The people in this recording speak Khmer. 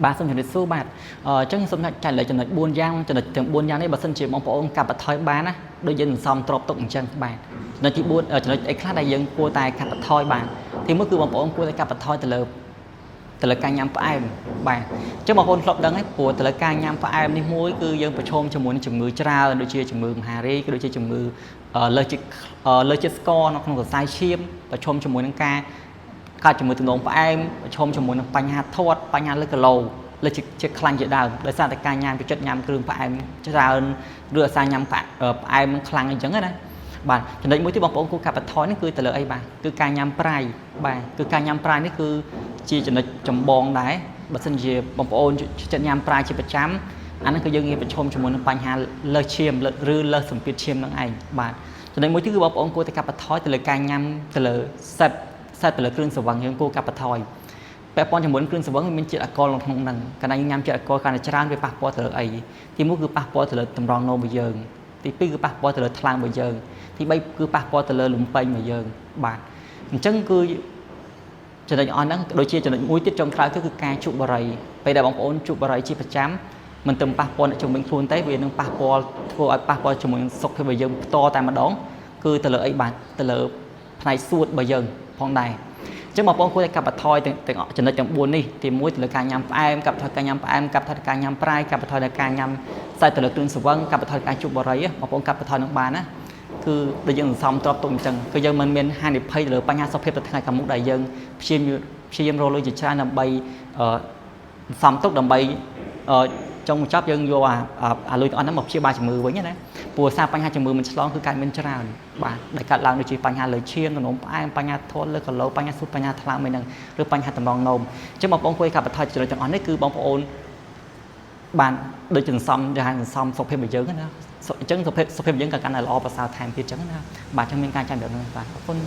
បាទសូមជម្រាបសួរបាទអញ្ចឹងសូមចែកលើចំណុច4យ៉ាងចំណុចទាំង4យ៉ាងនេះបើសិនជាបងប្អូនកាត់បន្ថយបានណាដូចយើងសំទ្របទុកអញ្ចឹងបាទចំណុចទី4ចំណុចអីខ្លះដែលយើងគួរតែកាត់បន្ថយបានទី1គឺបងប្អូនគួរតែកាត់បន្ថយទៅលើការញ៉ាំផ្អែមបាទអញ្ចឹងបងប្អូនធ្លាប់ដឹងហើយព្រោះទៅលើការញ៉ាំផ្អែមនេះមួយគឺយើងប្រឈមជាមួយនឹងជំងឺច្រើនដូចជាជំងឺមហារីកក៏ដូចជាជំងឺលើជាតិស្ករនៅក្នុងសរសៃឈាមប្រឈមជាមួយនឹងការកើតជំងឺទឹកនោមផ្អែមប្រឈមជាមួយនឹងបញ្ហាធាត់បញ្ហាលើគីឡូលើជាតិខ្លាញ់ជាដើមដោយសារតែការញ៉ាំចិត្តញ៉ាំគ្រឿងផ្អែមច្រើនឬអាសាញ៉ាំផ្អែមខ្លាំងអីចឹងណាបាទចំណុចមួយទីបងប្អូនគួរកាត់បន្ថយនេះគឺទៅលើអីបាទគឺការញ៉ាំប្រៃបាទគឺការញ៉ាំប្រៃនេះគឺជាចំណុចចម្បងដែរបើសិនជាបងប្អូនចិត្តញ៉ាំប្រៃជាប្រចាំអានេះគឺយើងងាយប្រឈមជាមួយនឹងបញ្ហាលើសឈាមឬលើសសម្ពាធឈាមនឹងឯងបាទចំណុចមួយទីគឺបងប្អូនគួរតែកាត់បន្ថយទៅលើការញ៉ាំទៅលើសិតទៅលើគ្រឿងស្រវឹងយើងគួរកាត់បន្ថយពាក់ព័ន្ធជាមួយគ្រឿងស្រវឹងមានជាតិអាល់កុលនៅក្នុងហ្នឹងកាលណាញ៉ាំជាតិអាល់កុលកាន់តែច្រើនវាប៉ះពាល់ទៅលើអីទី1គឺប៉ះពាល់ទៅលើតម្រងនោមរបស់យើងទី2គឺប៉ះពាល់ទៅលើថ្លើមរបស់យើងទី3គឺប៉ះពាល់ទៅលើលំពេញរបស់យើងបាទអញ្ចឹងគឺចំណុចអស់ហ្នឹងដូចជាចំណុចមួយទៀតចុងក្រោយគឺការជក់បារីពេលដែលបងប្អូនជក់បារីជាប្រចាំមិនទៅប៉ះពាល់អ្នកជំនាញខ្លួនទេវានឹងប៉ះពាល់ធ្វើឲ្យប៉ះពាល់ជាមួយនឹងសុខភាពរបស់យើងផ្ទាល់តែម្ដងគឺទៅលើអីបាទទៅលើផ្នែកសួតរបស់យើងផងដែរអញ្ចឹងបងប្អូនគួរតែកាត់បន្ថយទាំងចំណុចទាំង4នេះទី1ទៅលើការញ៉ាំផ្អែមកាត់បន្ថយការញ៉ាំផ្អែមកាត់បន្ថយការញ៉ាំប្រៃកាត់បន្ថយការញ៉ាំសាច់ទៅលើគ្រឿងស្រវឹងកាត់បន្ថយការជក់បារីបងប្អូនកាត់បន្ថយនឹងបានណាគឺដូចយើងសន្សំទ្រព្យទុកអញ្ចឹងគឺយើងមិនមានហានិភ័យទៅលើបញ្ហាសុខភាពទៅថ្ងៃខាងមុខដែលយើងព្យាយាមរកលុយជាច្រើនដើម្បីសន្សំទុកដើម្បីចុងចប់យើងយកអាលុយទាំងអស់ហ្នឹងមកព្យាបាលជំងឺវិញណាព្រោះសារបញ្ហាជំងឺមិនឆ្លងគឺកើតមានច្រើនបាទដែលកើតឡើងដូចជាបញ្ហាលើឈាមនោមផ្អែមបញ្ហាធាត់លើគីឡូបញ្ហាស៊ុតបញ្ហាថ្លើមអីហ្នឹងឬបញ្ហាតម្រងនោមអញ្ចឹងបងប្អូនគួរកាត់បន្ថយចំណុចទាំងអស់នេះគឺបងប្អូនបានដូចជាសន្សំសុខភាពរបស់យើងណាអញ្ចឹងសុខភាពយើងក៏កាន់តែល្អប្រសើរថែមទៀតអញ្ចឹងណាបាទអញ្ចឹងមានការចាំដល់ហ្នឹងបាទអរគុណ